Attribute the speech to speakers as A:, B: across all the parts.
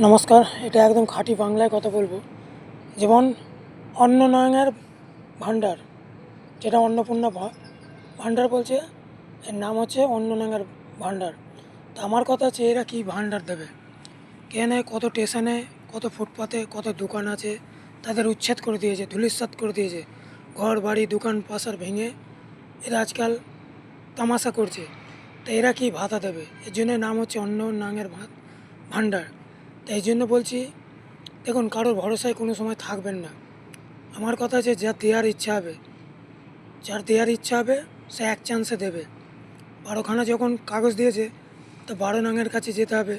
A: নমস্কার, এটা একদম খাঁটি বাংলায় কথা বলবো। যেমন অন্ননয়নের ভাণ্ডার, যেটা অন্নপূর্ণা ভাণ্ডার বলছে, এর নাম হচ্ছে অন্ননয়নের ভাণ্ডার। তো আমার কথা হচ্ছে এরা কী ভাণ্ডার দেবে? কেন কত স্টেশনে, কত ফুটপাতে, কত দোকান আছে তাদের উচ্ছেদ করে দিয়েছে, ধূলিসাৎ করে দিয়েছে, ঘর বাড়ি দোকান পাশার ভেঙে এরা আজকাল তামাশা করছে। তো এরা কি ভাতা দেবে? এর জন্য নাম হচ্ছে অন্ননয়নের ভাণ্ডার। তাই এই জন্য বলছি, দেখুন, কারোর ভরসায় কোনো সময় থাকবেন না। আমার কথা আছে, যার দেওয়ার ইচ্ছা হবে সে এক চান্সে দেবে। 12খানা যখন কাগজ দিয়েছে, তো 12 নঙের কাছে যেতে হবে।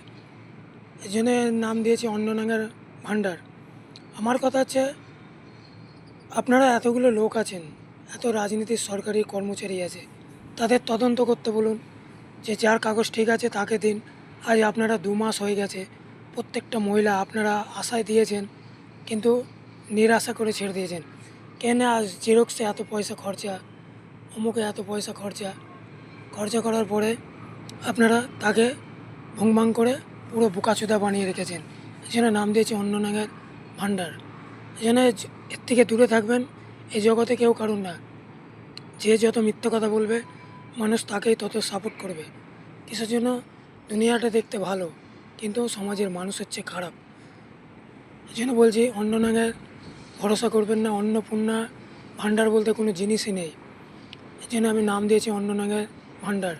A: এই জন্য নাম দিয়েছে অন্ননঙের ভাণ্ডার। আমার কথা হচ্ছে, আপনারা এতগুলো লোক আছেন, এত রাজনীতির সরকারি কর্মচারী আছে, তাদের তদন্ত করতে বলুন, যে যার কাগজ ঠিক আছে তাকে দিন। আজ আপনারা 2 মাস হয়ে গেছে, প্রত্যেকটা মহিলা আপনারা আশায় দিয়েছেন, কিন্তু নিরাশা করে ছেড়ে দিয়েছেন। কেন? আজ জেরক্সে এত পয়সা খরচা, অমুকে এত পয়সা খরচা করার পরে আপনারা তাকে ভুংভাং করে পুরো বোকাচোদা বানিয়ে রেখেছেন। এই জন্য নাম দিয়েছে অন্ননঙের ভাণ্ডার। এই জন্য এর থেকে দূরে থাকবেন। এই জগতে কেউ কারণ না, যে যত মিথ্যে কথা বলবে মানুষ তাকেই তত সাপোর্ট করবে। কিসের জন্য? দুনিয়াটা দেখতে ভালো, কিন্তু সমাজের মানুষ হচ্ছে খারাপ। এই জন্য বলছি, অন্ননঙের ভরসা করবেন না। অন্নপূর্ণা ভাণ্ডার বলতে কোনো জিনিসই নেই। এই জন্য আমি নাম দিয়েছি অন্ননঙের ভাণ্ডার।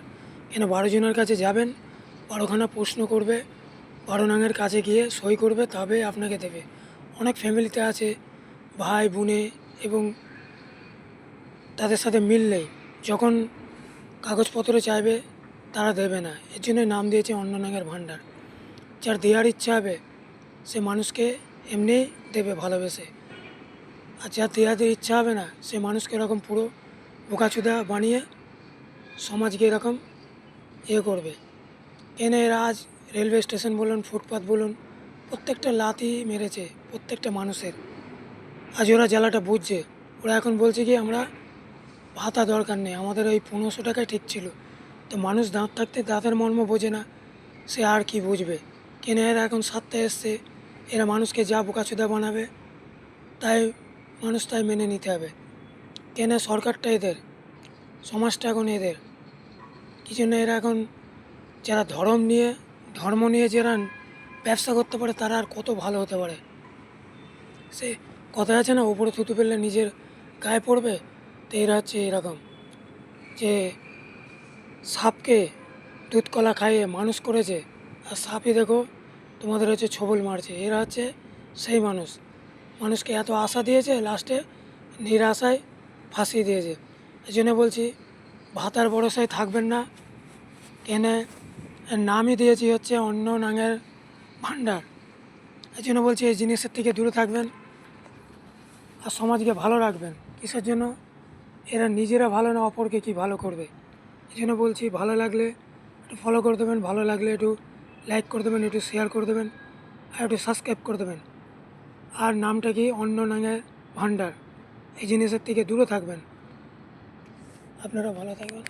A: কেন? 12 জনের কাছে যাবেন, 12খানা প্রশ্ন করবে, 12 নঙের কাছে গিয়ে সই করবে, তবে আপনাকে দেবে। অনেক ফ্যামিলিতে আছে ভাই বোনে এবং তাদের সাথে মিল নেই, যখন কাগজপত্র চাইবে তারা দেবে না। এর জন্যই নাম দিয়েছে অন্ননঙের ভাণ্ডার। যার দেওয়ার ইচ্ছা হবে সে মানুষকে এমনিই দেবে ভালোবেসে, আর যার দেওয়াতে ইচ্ছা হবে না সে মানুষকে এরকম পুরো বোকাচোদা বানিয়ে সমাজকে এরকম করবে। কেন? এরা আজ রেলওয়ে স্টেশন বলুন, ফুটপাথ বলুন, প্রত্যেকটা লাথি মেরেছে প্রত্যেকটা মানুষের। আজ ওরা জ্বালাটা বুঝছে। ওরা এখন বলছে কি, আমরা ভাতা দরকার নেই, আমাদের ওই 1500 টাকায় ঠিক ছিল। তো মানুষ দাঁত থাকতে দাঁতের মর্ম বোঝে না, সে আর কি বুঝবে? কেন? এরা এখন স্বার্থে এসছে, এরা মানুষকে যা বোকাচোদা বানাবে তাই মানুষ তাই মেনে নিতে হবে। কেন? সরকারটা এদের, সমাজটা এখন এদের। কি জন্য এরা এখন, যারা ধর্ম নিয়ে যারা ব্যবসা করতে পারে তারা আর কত ভালো হতে পারে। সে কথা আছে না, ওপরে থুতু ফেললে নিজের গায়ে পড়বে। তো এরা হচ্ছে এরকম, যে সাপকে দুধ কলা খাইয়ে মানুষ করেছে, আর সাপই দেখো তোমাদের হচ্ছে ছবল মারছে। এরা হচ্ছে সেই মানুষ, মানুষকে এত আশা দিয়েছে, লাস্টে নিরাশায় ফাঁসিয়ে দিয়েছে। এই জন্য বলছি, ভাতার ভরসায় থাকবেন না। কেন? এর নামই দিয়েছি হচ্ছে অন্ননঙের ভাণ্ডার। এই জন্য বলছি, এই জিনিসের থেকে দূরে থাকবেন আর সমাজকে ভালো রাখবেন। কিসের জন্য? এরা নিজেরা ভালো না, অপরকে কি ভালো করবে? এই জন্য বলছি, ভালো লাগলে একটু ফলো করে দেবেন, ভালো লাগলে একটু লাইক করে দেবেন, একটু শেয়ার করে দেবেন, আর একটু সাবস্ক্রাইব করে দেবেন। আর নামটা কি? অন্ননঙের ভাণ্ডার। এই জিনিসের থেকে দূরে থাকবেন। আপনারা ভালো থাকবেন।